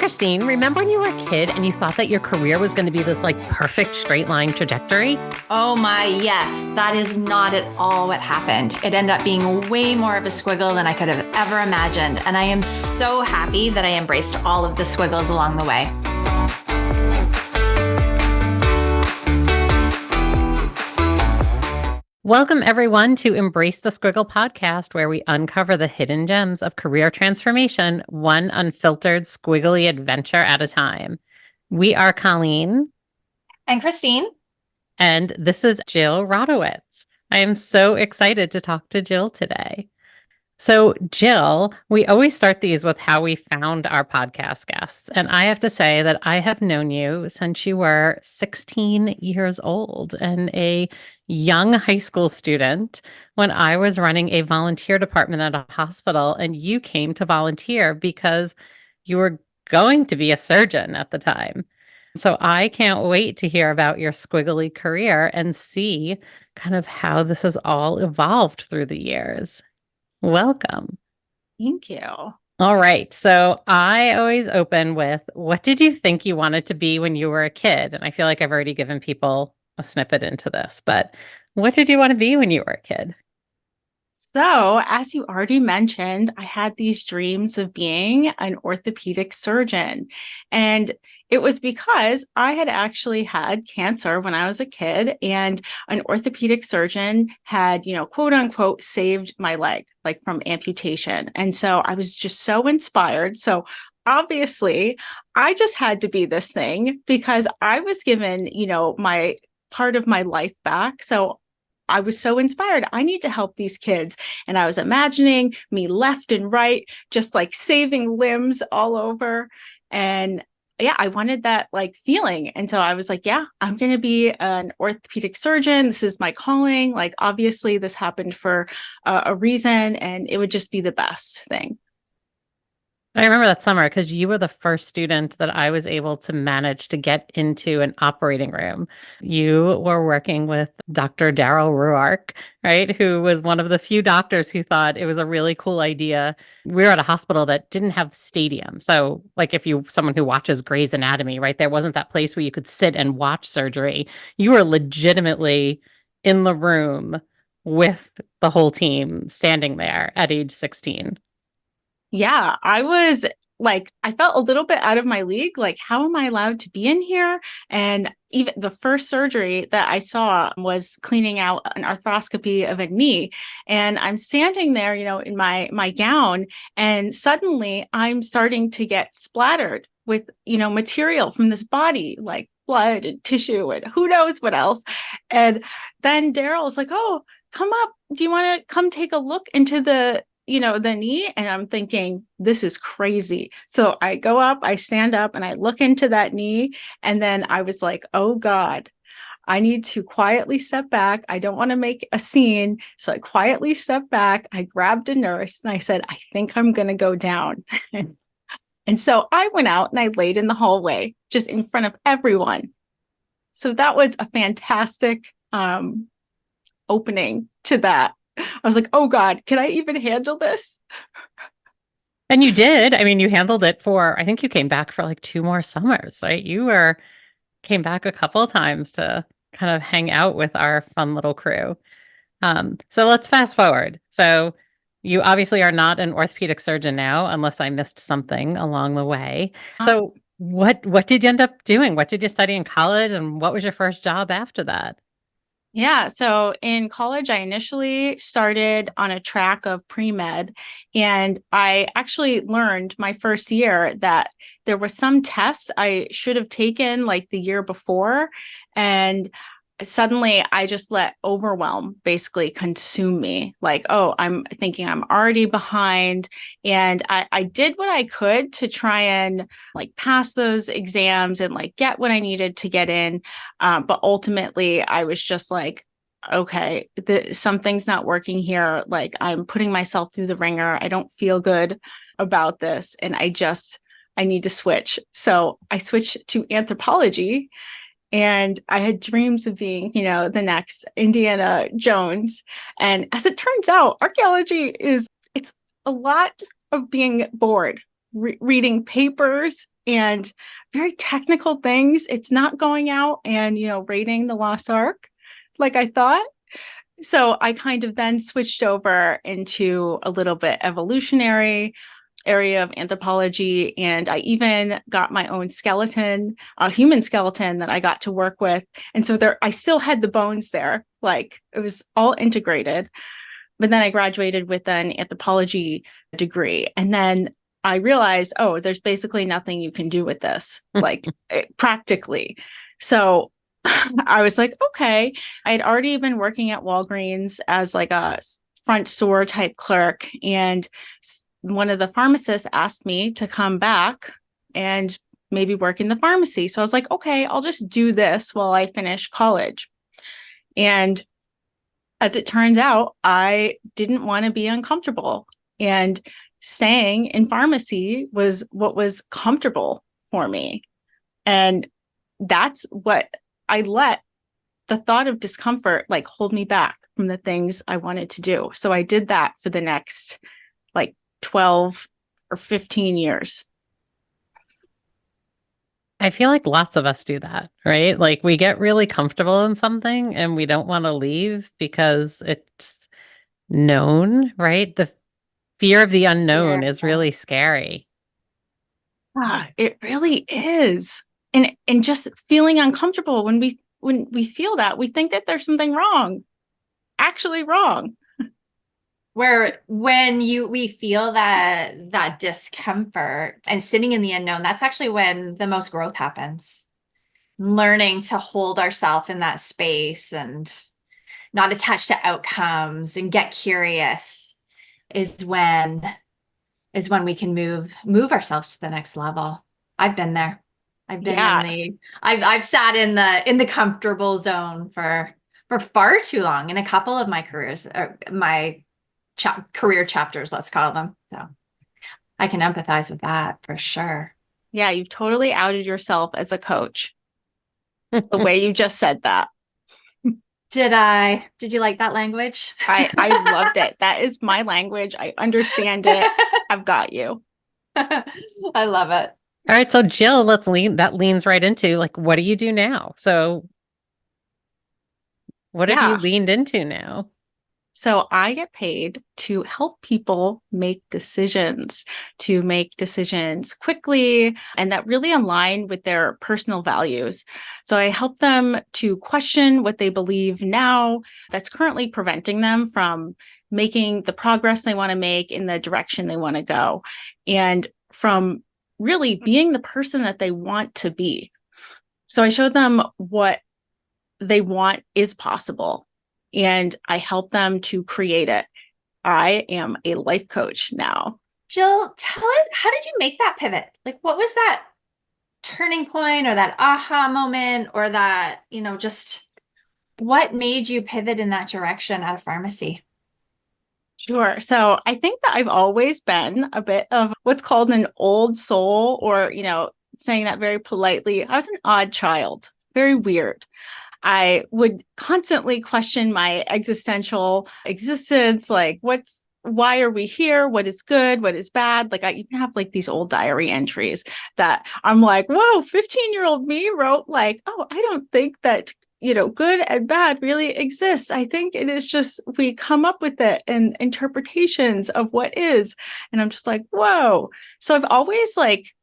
Kristine, remember when you were a kid and you thought that your career was going to be this like perfect straight line trajectory? Oh my, yes. That is not at all what happened. It ended up being way more of a squiggle than I could have ever imagined. And I am so happy that I embraced all of the squiggles along the way. Welcome, everyone, to Embrace the Squiggle podcast, where we uncover the hidden gems of career transformation, one unfiltered, squiggly adventure at a time. We are Colleen and Kristine. And this is Jill Rodowicz. I am so excited to talk to Jill today. So, Jill, we always start these with how we found our podcast guests. And I have to say that I have known you since you were 16 years old and a young high school student when I was running a volunteer department at a hospital, and you came to volunteer because you were going to be a surgeon at the time. So I can't wait to hear about your squiggly career and see kind of how this has all evolved through the years. Welcome. Thank you. All right. So I always open with, what did you think you wanted to be when you were a kid? And I feel like I've already given people a snippet into this, but what did you want to be when you were a kid? So, as you already mentioned, I had these dreams of being an orthopedic surgeon. And it was because I had actually had cancer when I was a kid, and an orthopedic surgeon had, quote unquote, saved my leg, like from amputation. And so I was just so inspired. So obviously, I just had to be this thing because I was given, my part of my life back. So I was so inspired. I need to help these kids. And I was imagining me left and right, just like saving limbs all over. And yeah, I wanted that like feeling. And so I was like, yeah, I'm going to be an orthopedic surgeon. This is my calling. Like, obviously this happened for a reason, and it would just be the best thing. I remember that summer because you were the first student that I was able to manage to get into an operating room. You were working with Dr. Daryl Ruark, right? Who was one of the few doctors who thought it was a really cool idea. We were at a hospital that didn't have stadium. So like if you, someone who watches Grey's Anatomy, right? There wasn't that place where you could sit and watch surgery. You were legitimately in the room with the whole team standing there at age 16. Yeah, I was like, I felt a little bit out of my league. Like, how am I allowed to be in here? And even the first surgery that I saw was cleaning out an arthroscopy of a knee. And I'm standing there, in my gown, and suddenly I'm starting to get splattered with, material from this body, like blood and tissue and who knows what else. And then Daryl's like, oh, come up. Do you want to come take a look into the knee? And I'm thinking, this is crazy. So I go up, I stand up, and I look into that knee. And then I was like, oh God, I need to quietly step back. I don't want to make a scene. So I quietly stepped back. I grabbed a nurse and I said, I think I'm going to go down. And so I went out and I laid in the hallway just in front of everyone. So that was a fantastic opening to that. I was like, oh God, can I even handle this? And you did. I mean, you handled it for, I think you came back for like 2 more summers, right? Came back a couple of times to kind of hang out with our fun little crew. So let's fast forward. So you obviously are not an orthopedic surgeon now, unless I missed something along the way. So what did you end up doing? What did you study in college, and what was your first job after that? Yeah. So in college, I initially started on a track of pre-med, and I actually learned my first year that there were some tests I should have taken like the year before. And suddenly I just let overwhelm basically consume me. Like, oh, I'm thinking I'm already behind. And I did what I could to try and like pass those exams and like get what I needed to get in. But ultimately I was just like, okay, something's not working here. Like, I'm putting myself through the ringer. I don't feel good about this. And I need to switch. So I switched to anthropology. And I had dreams of being, the next Indiana Jones. And as it turns out, archaeology it's a lot of being bored, reading papers and very technical things. It's not going out and, raiding the Lost Ark like I thought. So I kind of then switched over into a little bit evolutionary area of anthropology. And I even got my own skeleton, a human skeleton that I got to work with. And so I still had the bones there, like it was all integrated. But then I graduated with an anthropology degree. And then I realized, oh, there's basically nothing you can do with this, like practically. So I was like, okay. I had already been working at Walgreens as like a front store type clerk. And one of the pharmacists asked me to come back and maybe work in the pharmacy. So I was like, okay, I'll just do this while I finish college. And as it turns out, I didn't want to be uncomfortable. And staying in pharmacy was what was comfortable for me. And that's what I let the thought of discomfort like hold me back from the things I wanted to do. So I did that for the next like 12 or 15 years. I feel like lots of us do that, right? Like we get really comfortable in something and we don't want to leave because it's known, right? The fear of the unknown is really scary. It really is. And just feeling uncomfortable when we feel that, we think that there's something wrong, actually wrong. Where when we feel that discomfort and sitting in the unknown, that's actually when the most growth happens. Learning to hold ourselves in that space and not attach to outcomes and get curious is when we can move ourselves to the next level. I've been there. I've been I've sat in the comfortable zone for far too long in a couple of my careers, or my career chapters, let's call them. So I can empathize with that for sure. Yeah, you've totally outed yourself as a coach. The way you just said that. Did you like that language? I loved it. That is my language. I understand it. I've got you. I love it. All right. So Jill, that leans right into like, what do you do now? So what have you leaned into now? So I get paid to help people make decisions quickly and that really align with their personal values. So I help them to question what they believe now that's currently preventing them from making the progress they want to make in the direction they want to go, and from really being the person that they want to be. So I show them what they want is possible, and I help them to create it. I am a life coach now. Jill, tell us, how did you make that pivot? Like, what was that turning point or that aha moment or that, just what made you pivot in that direction at a pharmacy? Sure. So I think that I've always been a bit of what's called an old soul, or, saying that very politely. I was an odd child, very weird. I would constantly question my existential existence, like why are we here? What is good? What is bad? Like I even have like these old diary entries that I'm like, whoa, 15-year-old me wrote like, oh, I don't think that, good and bad really exists. I think it is just, we come up with it and interpretations of what is. And I'm just like, whoa. So I've always like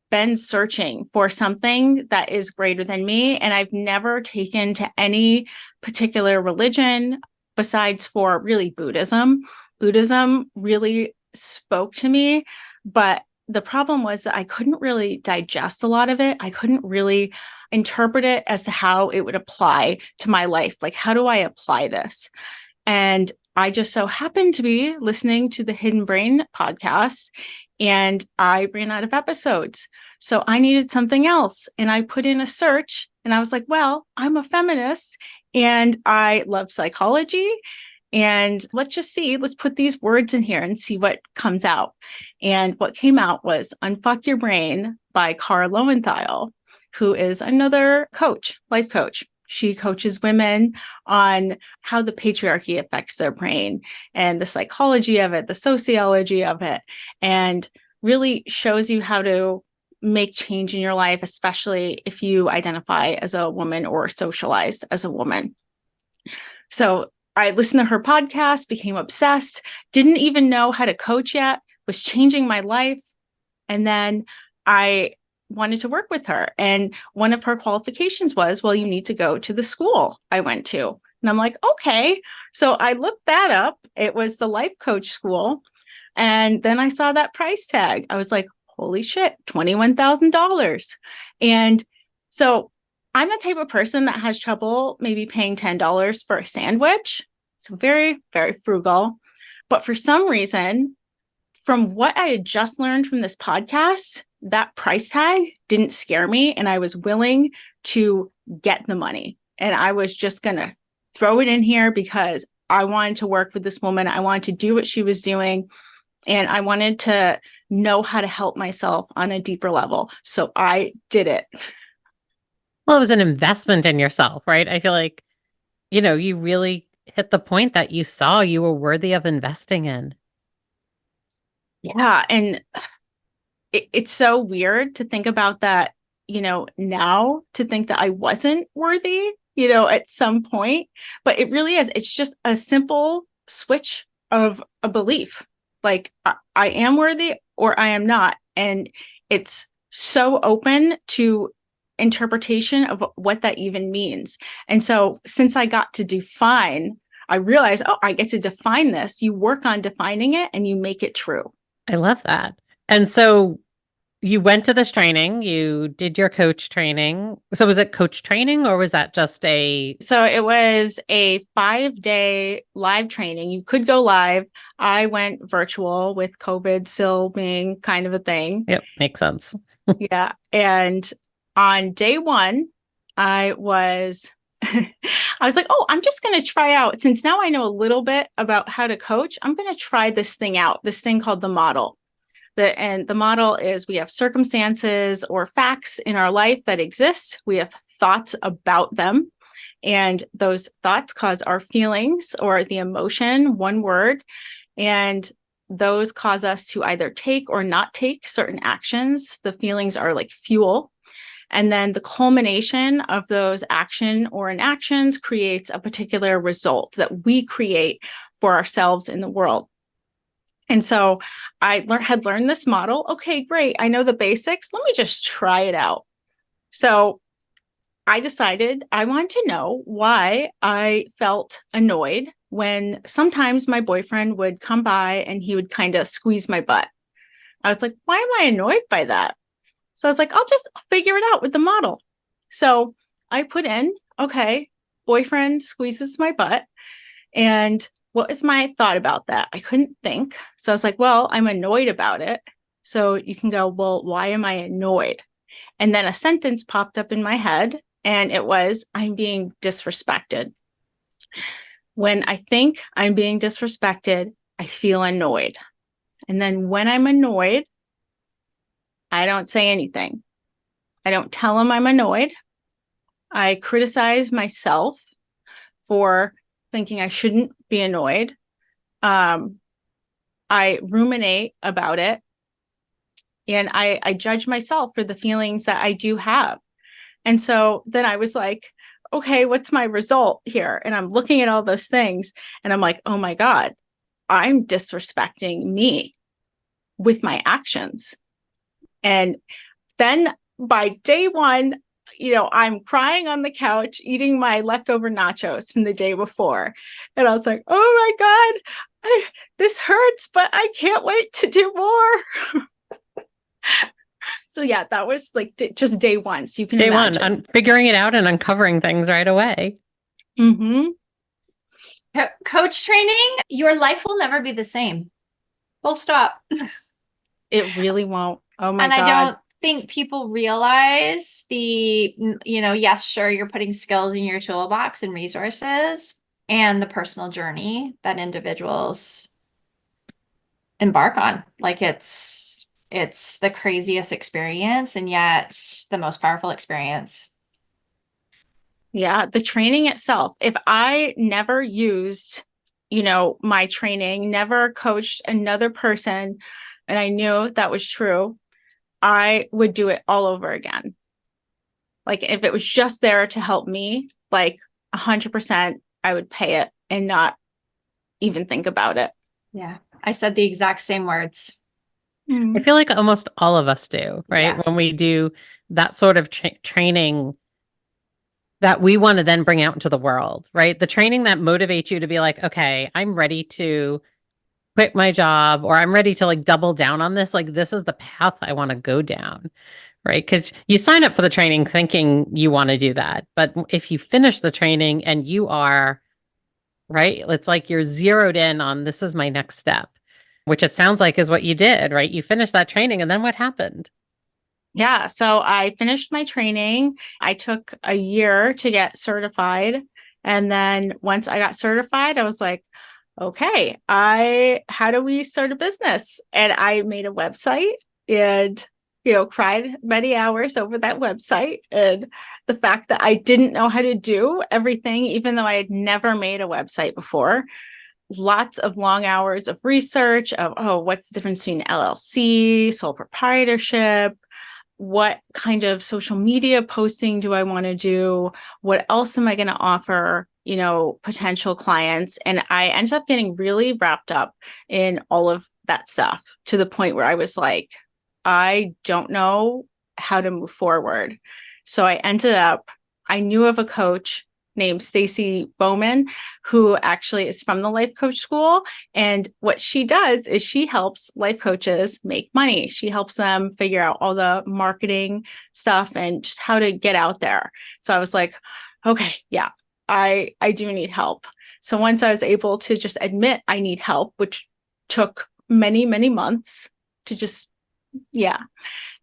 been searching for something that is greater than me. And I've never taken to any particular religion besides for really Buddhism. Buddhism really spoke to me, but the problem was that I couldn't really digest a lot of it. I couldn't really interpret it as to how it would apply to my life. Like, how do I apply this? And I just so happened to be listening to the Hidden Brain podcast, and I ran out of episodes. So I needed something else. And I put in a search and I was like, well, I'm a feminist and I love psychology. And let's put these words in here and see what comes out. And what came out was Unfuck Your Brain by Cara Lowenthal, who is another coach, life coach. She coaches women on how the patriarchy affects their brain and the psychology of it, the sociology of it, and really shows you how to make change in your life, especially if you identify as a woman or socialized as a woman. So I listened to her podcast, became obsessed, didn't even know how to coach yet, was changing my life. And then I wanted to work with her. And one of her qualifications was, well, you need to go to the school I went to. And I'm like, okay. So I looked that up. It was the Life Coach School. And then I saw that price tag. I was like, holy shit, $21,000. And so I'm the type of person that has trouble maybe paying $10 for a sandwich. So very, very frugal. But for some reason, from what I had just learned from this podcast, that price tag didn't scare me. And I was willing to get the money. And I was just going to throw it in here because I wanted to work with this woman. I wanted to do what she was doing. And I wanted to know how to help myself on a deeper level. So I did it. Well, it was an investment in yourself, right? I feel like, you really hit the point that you saw you were worthy of investing in. Yeah. And it's so weird to think about that, now to think that I wasn't worthy, at some point, but it really is. It's just a simple switch of a belief. Like I am worthy or I am not. And it's so open to interpretation of what that even means. And so since I got to define, I realized, I get to define this. You work on defining it and you make it true. I love that. And so you went to this training, you did your coach training. So was it coach training or was that just So it was a 5-day live training. You could go live. I went virtual with COVID still being kind of a thing. Yep, makes sense. Yeah. And on day one, I was like, I'm just going to try out, since now I know a little bit about how to coach, I'm going to try this thing out, this thing called the model. And the model is we have circumstances or facts in our life that exist. We have thoughts about them. And those thoughts cause our feelings or the emotion, one word. And those cause us to either take or not take certain actions. The feelings are like fuel. And then the culmination of those action or inactions creates a particular result that we create for ourselves in the world. And so I had learned this model. Okay, great. I know the basics. Let me just try it out. So I decided I wanted to know why I felt annoyed when sometimes my boyfriend would come by and he would kind of squeeze my butt. I was like, why am I annoyed by that? So I was like, I'll just figure it out with the model. So I put in, okay, boyfriend squeezes my butt. And what was my thought about that? I couldn't think. So I was like, well, I'm annoyed about it. So you can go, well, why am I annoyed? And then a sentence popped up in my head and it was, I'm being disrespected. When I think I'm being disrespected, I feel annoyed. And then when I'm annoyed, I don't say anything. I don't tell him I'm annoyed. I criticize myself for thinking I shouldn't be annoyed. I ruminate about it. And I judge myself for the feelings that I do have. And so then I was like, okay, what's my result here? And I'm looking at all those things and I'm like, oh my God, I'm disrespecting me with my actions. And then by day one, I'm crying on the couch, eating my leftover nachos from the day before. And I was like, oh my God, this hurts, but I can't wait to do more. So yeah, that was like just day one. So you can imagine. Day one, figuring it out and uncovering things right away. Mm-hmm. Coach training, your life will never be the same. Full stop. It really won't. Oh my God. And I don't think people realize yes, sure, you're putting skills in your toolbox and resources and the personal journey that individuals embark on. Like it's the craziest experience and yet the most powerful experience. Yeah, the training itself. If I never used, my training, never coached another person, and I knew that was true, I would do it all over again. Like if it was just there to help me, like 100%, I would pay it and not even think about it. Yeah. I said the exact same words. I feel like almost all of us do, right? Yeah. When we do that sort of training that we want to then bring out into the world, right? The training that motivates you to be like, okay, I'm ready to quit my job, or I'm ready to like double down on this. Like, this is the path I want to go down, right? Because you sign up for the training thinking you want to do that. But if you finish the training and you are, right, it's like you're zeroed in on this is my next step, which it sounds like is what you did, right? You finished that training and then what happened? Yeah. So I finished my training. I took a year to get certified. And then once I got certified, I was like, okay, how do we start a business? And I made a website and, cried many hours over that website. And the fact that I didn't know how to do everything, even though I had never made a website before, lots of long hours of research of, what's the difference between LLC, sole proprietorship? What kind of social media posting do I want to do? What else am I going to offer, potential clients? And I ended up getting really wrapped up in all of that stuff to the point where I was like, I don't know how to move forward. So I knew of a coach named Stacy Bowman, who actually is from the Life Coach School. And what she does is she helps life coaches make money. She helps them figure out all the marketing stuff and just how to get out there. So I was like, okay, yeah, I do need help. So once I was able to just admit I need help, which took many, many months to just,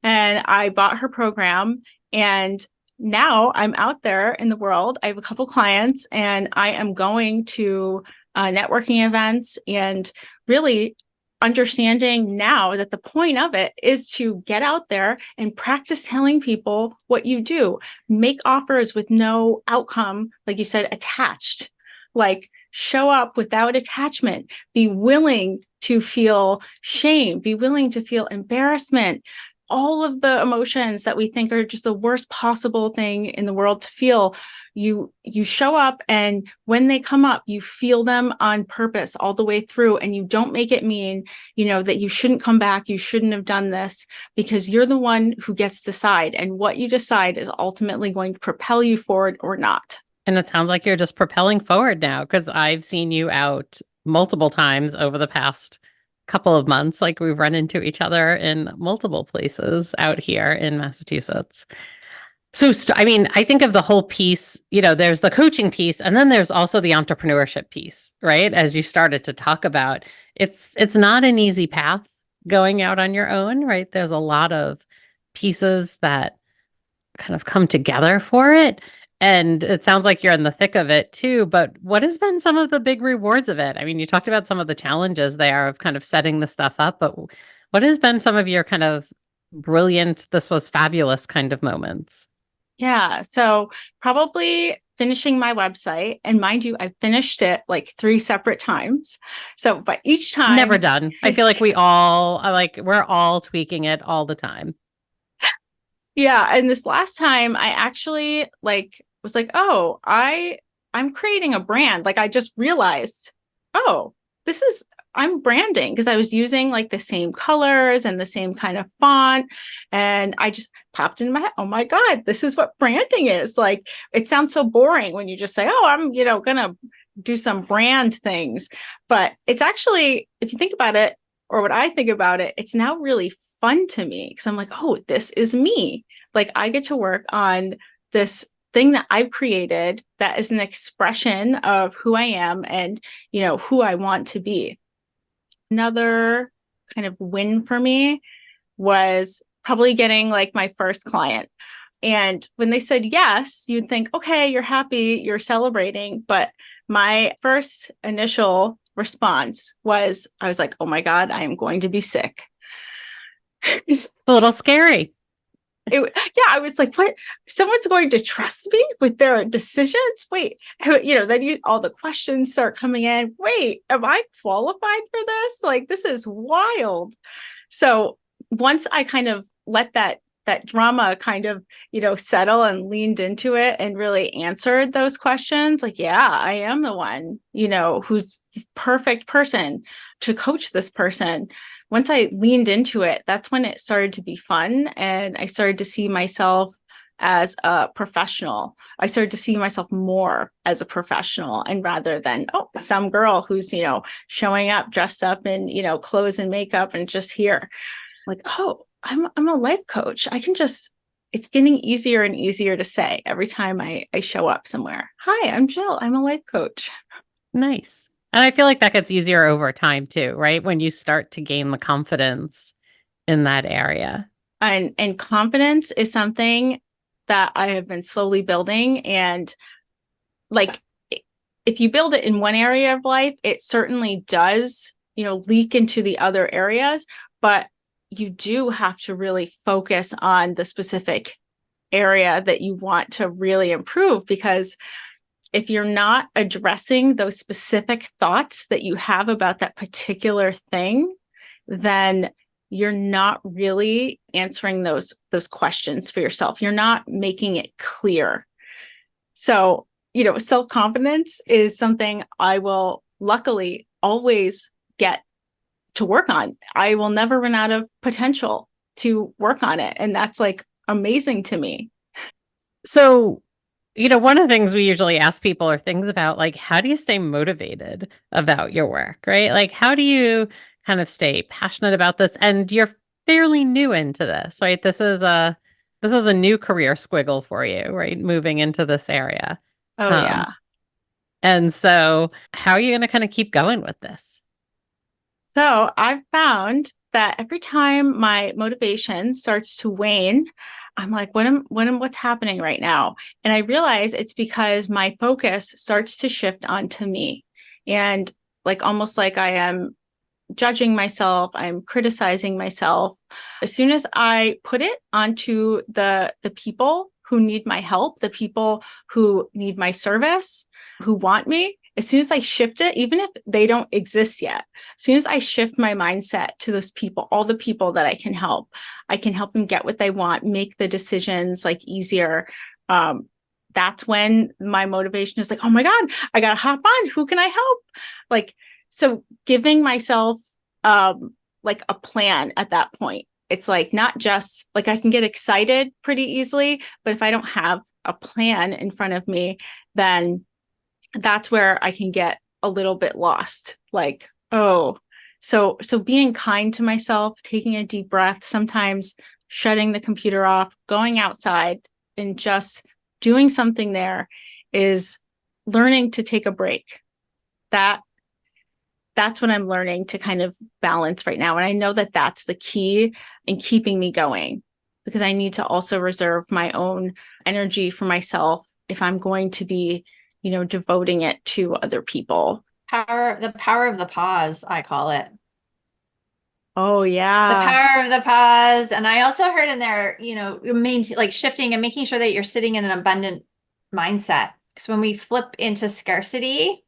and I bought her program, and now I'm out there in the world. I have a couple clients and I am going to networking events and really understanding now that the point of it is to get out there and practice telling people what you do. Make offers with no outcome, like you said, attached. Like show up without attachment. Be willing to feel shame. Be willing to feel embarrassment. All of the emotions that we think are just the worst possible thing in the world to feel, you show up, and when they come up, you feel them on purpose all the way through, and you don't make it mean, that you shouldn't come back, you shouldn't have done this, because you're the one who gets to decide, and what you decide is ultimately going to propel you forward or not. And it sounds like you're just propelling forward now, because I've seen you out multiple times over the past couple of months. Like we've run into each other in multiple places out here in Massachusetts. So, I think of the whole piece, there's the coaching piece, and then there's also the entrepreneurship piece, right? As you started to talk about, it's not an easy path going out on your own, right? There's a lot of pieces that kind of come together for it. And it sounds like you're in the thick of it too, but what has been some of the big rewards of it? I mean, you talked about some of the challenges there of kind of setting the stuff up, but what has been some of your kind of brilliant, this was fabulous kind of moments? Yeah. So probably finishing my website, and mind you, I finished it like 3 separate times. So, but each time never done. I feel like we're all tweaking it all the time. Yeah. And this last time I actually was like, oh, I'm creating a brand. Like I just realized, oh, I'm branding, because I was using like the same colors and the same kind of font. And I just popped into my head, oh my God, this is what branding is. Like, it sounds so boring when you just say, oh, I'm, gonna do some brand things. But it's actually, if you think about it, or what I think about it, it's now really fun to me, because I'm like, oh, this is me. Like I get to work on this thing that I've created that is an expression of who I am and, who I want to be. Another kind of win for me was probably getting like my first client. And when they said yes, you'd think, okay, you're happy, you're celebrating. But my first initial response was, I was like, oh my God, I am going to be sick. It's a little scary. I was like, what? Someone's going to trust me with their decisions? Wait, then all the questions start coming in. Wait, am I qualified for this? Like, this is wild. So once I kind of let that drama kind of, settle and leaned into it and really answered those questions, like, yeah, I am the one, who's the perfect person to coach this person. Once I leaned into it, that's when it started to be fun. And I started to see myself as a professional. I started to see myself more as a professional, and rather than, some girl who's, showing up dressed up in, clothes and makeup and just here. Like, I'm a life coach. It's getting easier and easier to say every time I show up somewhere. Hi, I'm Jill. I'm a life coach. Nice. And I feel like that gets easier over time too, right? When you start to gain the confidence in that area. And confidence is something that I have been slowly building. And like, if you build it in one area of life, it certainly does, leak into the other areas. But you do have to really focus on the specific area that you want to really improve, because if you're not addressing those specific thoughts that you have about that particular thing, then you're not really answering those questions for yourself. You're not making it clear. So, self-confidence is something I will luckily always get to work on. I will never run out of potential to work on it. And that's like amazing to me. So, one of the things we usually ask people are things about like, how do you stay motivated about your work, right? Like, how do you kind of stay passionate about this? And you're fairly new into this, right? This is a new career squiggle for you, right? Moving into this area. Oh, yeah. And so how are you going to kind of keep going with this? So I've found that every time my motivation starts to wane, I'm like, what's happening right now? And I realize it's because my focus starts to shift onto me, and like almost like I am judging myself, I'm criticizing myself. As soon as I put it onto the people who need my help, the people who need my service, who want me, as soon as I shift it, even if they don't exist yet, as soon as I shift my mindset to those people, all the people that I can help them get what they want, make the decisions like easier. That's when my motivation is like, oh my God, I got to hop on. Who can I help? Like, so giving myself like a plan at that point. It's like not just like I can get excited pretty easily, but if I don't have a plan in front of me, then that's where I can get a little bit lost. Like, so being kind to myself, taking a deep breath, sometimes shutting the computer off, going outside and just doing something there is learning to take a break. That's what I'm learning to kind of balance right now. And I know that that's the key in keeping me going, because I need to also reserve my own energy for myself if I'm going to be, devoting it to other people. The power of the pause, I call it. Oh, yeah. The power of the pause. And I also heard in there, like shifting and making sure that you're sitting in an abundant mindset. Because when we flip into scarcity,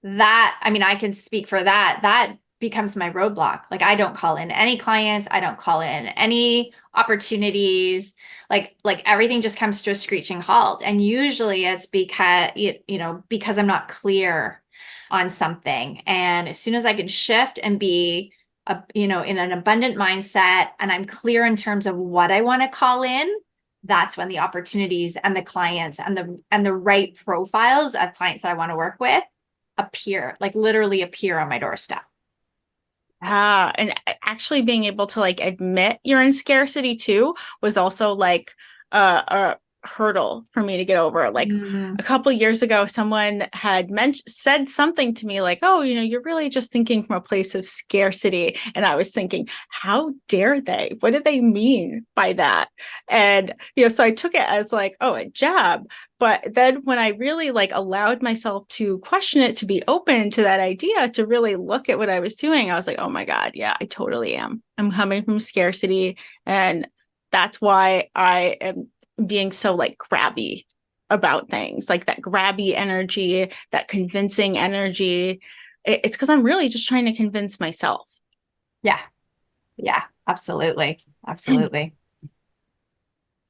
I can speak for that becomes my roadblock. Like I don't call in any clients. I don't call in any opportunities. Like everything just comes to a screeching halt. And usually it's because I'm not clear on something. And as soon as I can shift and be in an abundant mindset, and I'm clear in terms of what I want to call in, that's when the opportunities and the clients and the right profiles of clients that I want to work with literally appear on my doorstep. And actually being able to like admit you're in scarcity too was also like a hurdle for me to get over. Like a couple of years ago, someone had said something to me like, oh, you're really just thinking from a place of scarcity. And I was thinking, how dare they? What do they mean by that? And, so I took it as like, oh, a jab. But then when I really like allowed myself to question it, to be open to that idea, to really look at what I was doing, I was like, oh my God, yeah, I totally am. I'm coming from scarcity. And that's why I am being so like grabby about things, like that grabby energy, that convincing energy. It's because I'm really just trying to convince myself. Yeah. Yeah, absolutely. Absolutely.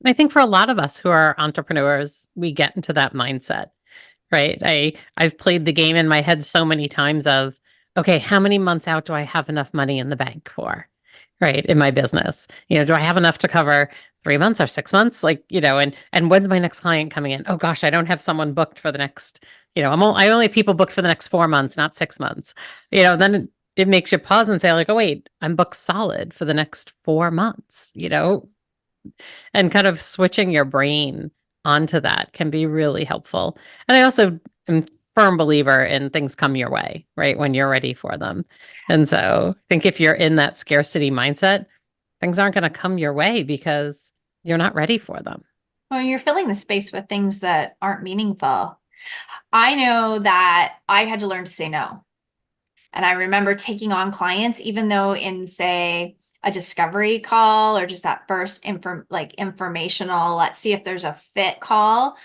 I think for a lot of us who are entrepreneurs, we get into that mindset, right? I've played the game in my head so many times of, okay, how many months out do I have enough money in the bank for, right? In my business, do I have enough to cover 3 months or 6 months? And when's my next client coming in? Oh gosh, I don't have someone booked for the next, I only have people booked for the next 4 months, not 6 months. Then it makes you pause and say like, oh wait, I'm booked solid for the next 4 months, and kind of switching your brain onto that can be really helpful. And I also am a firm believer in things come your way, right? When you're ready for them. And so I think if you're in that scarcity mindset, things aren't going to come your way because you're not ready for them. Well, you're filling the space with things that aren't meaningful. I know that I had to learn to say no. And I remember taking on clients, even though in, say, a discovery call or just that first informational, let's see if there's a fit call.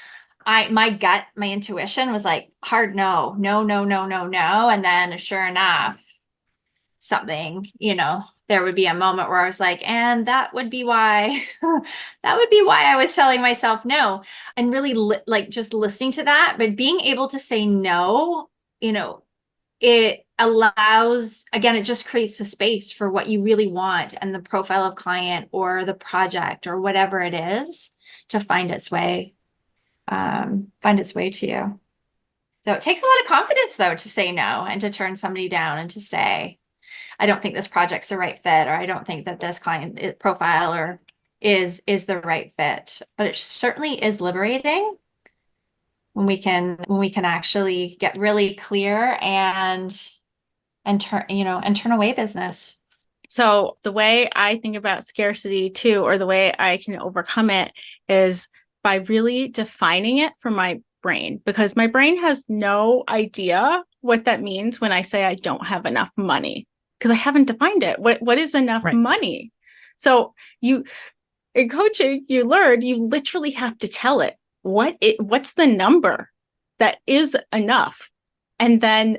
My gut, my intuition was like hard no. And then sure enough, something, there would be a moment where I was like, and that would be why, I was telling myself no. And really just listening to that, but being able to say no, it allows, again, it just creates the space for what you really want and the profile of client or the project or whatever it is to find its way to you. So it takes a lot of confidence though, to say no and to turn somebody down and to say, I don't think this project's the right fit, or I don't think that this client profile or is the right fit. But it certainly is liberating when we can actually get really clear and turn away business. So the way I think about scarcity too, or the way I can overcome it, is by really defining it for my brain, because my brain has no idea what that means when I say I don't have enough money, because I haven't defined it. What is enough money? So in coaching, you literally have to tell it what's the number that is enough. And then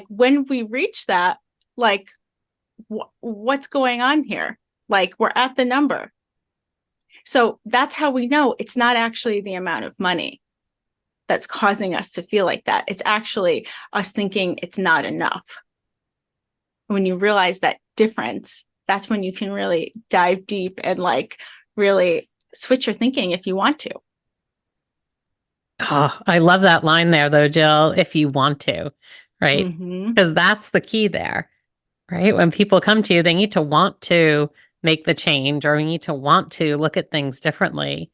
when we reach that, what's going on here? We're at the number. So that's how we know it's not actually the amount of money that's causing us to feel like that. It's actually us thinking it's not enough. When you realize that difference, that's when you can really dive deep and really switch your thinking if you want to. Oh, I love that line there though, Jill, if you want to, right? Because that's the key there, right? When people come to you, they need to want to make the change, or we need to want to look at things differently.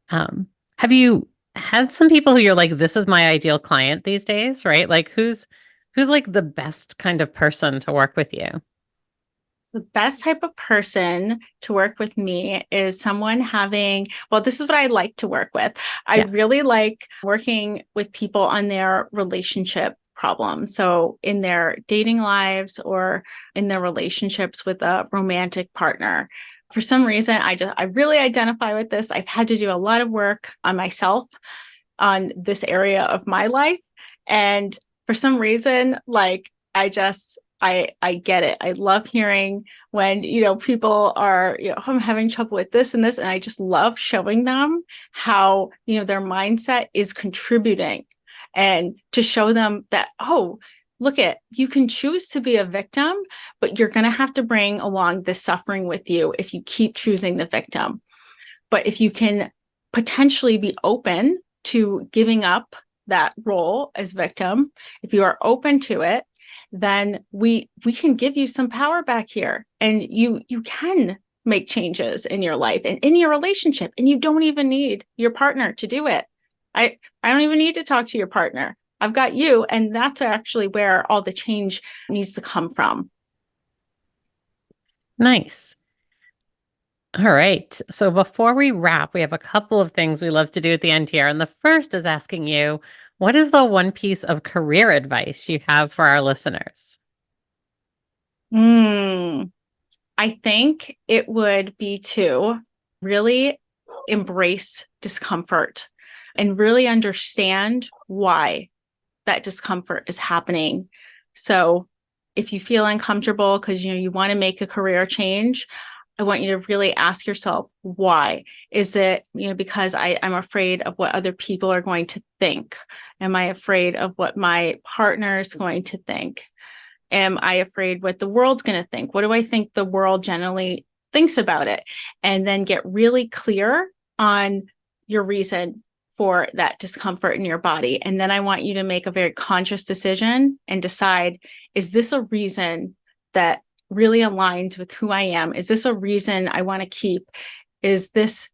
Have you had some people who you're like, this is my ideal client these days, right? Who's the best kind of person to work with you? The best type of person to work with me is someone this is what I like to work with. I really like working with people on their relationship problems. So in their dating lives or in their relationships with a romantic partner. For some reason, I really identify with this. I've had to do a lot of work on myself on this area of my life. And for some reason, I get it. I love hearing when, people are, I'm having trouble with this and this, and I just love showing them how, their mindset is contributing, and to show them that, oh, you can choose to be a victim, but you're going to have to bring along this suffering with you if you keep choosing the victim. But if you can potentially be open to giving up that role as victim, if you are open to it, then we can give you some power back here, and you can make changes in your life and in your relationship, and you don't even need your partner to do it. I don't even need to talk to your partner. I've got you, and that's actually where all the change needs to come from. Nice. All right. So before we wrap, we have a couple of things we love to do at the end here. And the first is asking you, what is the one piece of career advice you have for our listeners? I think it would be to really embrace discomfort and really understand why that discomfort is happening. So if you feel uncomfortable because you want to make a career change, I want you to really ask yourself, why? Is it, because I'm afraid of what other people are going to think? Am I afraid of what my partner is going to think? Am I afraid what the world's going to think? What do I think the world generally thinks about it? And then get really clear on your reason for that discomfort in your body. And then I want you to make a very conscious decision and decide, is this a reason that really aligns with who I am? Is this a reason I want to keep? Is this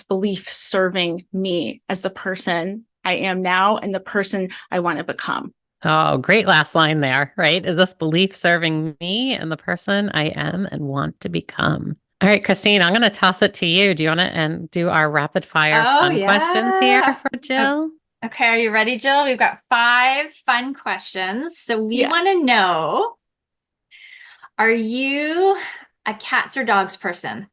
belief serving me as the person I am now and the person I want to become? Oh, great last line there, right? Is this belief serving me and the person I am and want to become? All right, Kristine, I'm going to toss it to you. Do you want to do our rapid fire fun questions here for Jill? Okay, are you ready, Jill? We've got 5 fun questions. So we want to know, are you a cats or dogs person?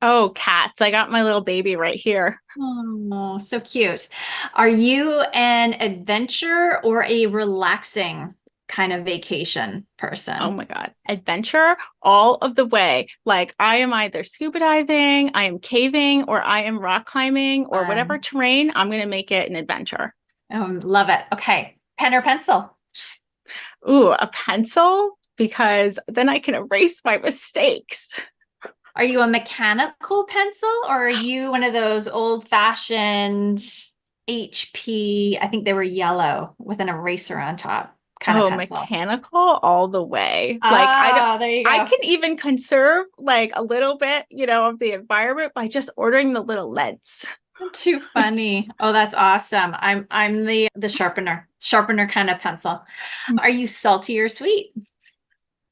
Oh, cats. I got my little baby right here. Oh, so cute. Are you an adventure or a relaxing kind of vacation person? Oh my God. Adventure all of the way. Like I am either scuba diving, I am caving, or I am rock climbing, or whatever terrain, I'm going to make it an adventure. Love it. Okay. Pen or pencil? Ooh, a pencil, because then I can erase my mistakes. Are you a mechanical pencil or are you one of those old-fashioned HP, I think they were yellow with an eraser on top kind of pencil? Mechanical all the way. There you go. I can even conserve like a little bit, of the environment by just ordering the little leads. Too funny. Oh, that's awesome. I'm the sharpener kind of pencil. Are you salty or sweet?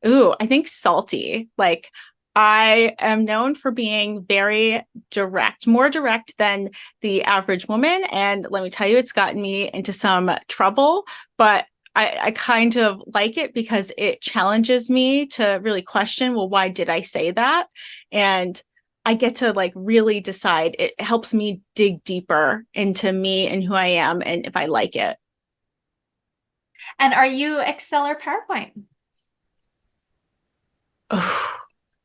Ooh, I think salty. Like I am known for being very direct, more direct than the average woman. And let me tell you, it's gotten me into some trouble, but I kind of like it because it challenges me to really question, well, why did I say that? And I get to like really decide. It helps me dig deeper into me and who I am and if I like it. And are you Excel or PowerPoint? Oh,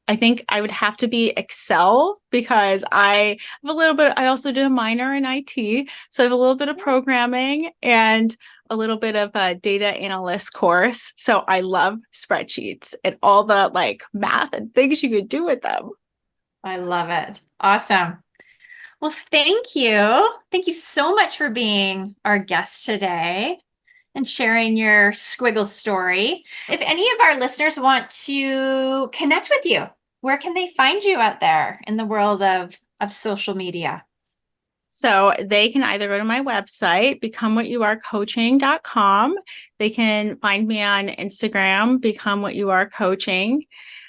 I think I would have to be Excel because I also did a minor in IT. So I have a little bit of programming and a little bit of a data analyst course. So I love spreadsheets and all the like math and things you could do with them. I love it. Awesome. Well, thank you. Thank you so much for being our guest today and sharing your squiggle story. If any of our listeners want to connect with you, where can they find you out there in the world of social media? So they can either go to my website, becomewhatyouarecoaching.com. They can find me on Instagram, Become What You Are Coaching,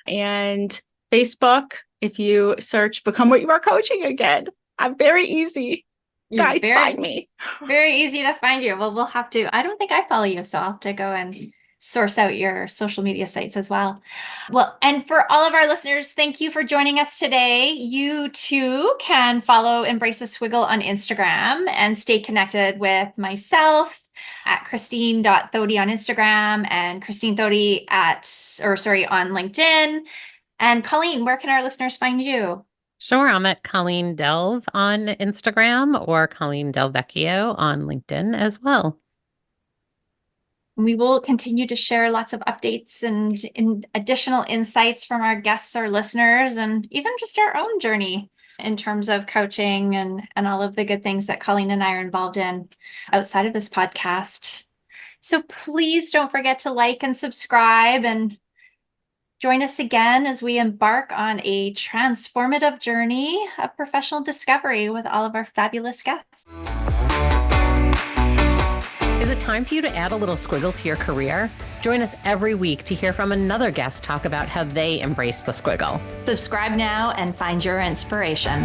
and Facebook. If you search Become What You Are Coaching again, I'm very easy. Guys, find me. Very easy to find you. Well, we'll have to, I don't think I follow you, so I'll have to go and source out your social media sites as well. Well, and for all of our listeners, thank you for joining us today. You too can follow Embrace the Squiggle on Instagram and stay connected with myself at Kristine.Thody on Instagram and Kristine Thody on LinkedIn. And Colleen, where can our listeners find you? Sure. I'm at Colleen Delve on Instagram or Colleen Delvecchio on LinkedIn as well. We will continue to share lots of updates and additional insights from our guests or listeners, and even just our own journey in terms of coaching and all of the good things that Colleen and I are involved in outside of this podcast. So please don't forget to like and subscribe and join us again as we embark on a transformative journey of professional discovery with all of our fabulous guests. Is it time for you to add a little squiggle to your career? Join us every week to hear from another guest talk about how they embrace the squiggle. Subscribe now and find your inspiration.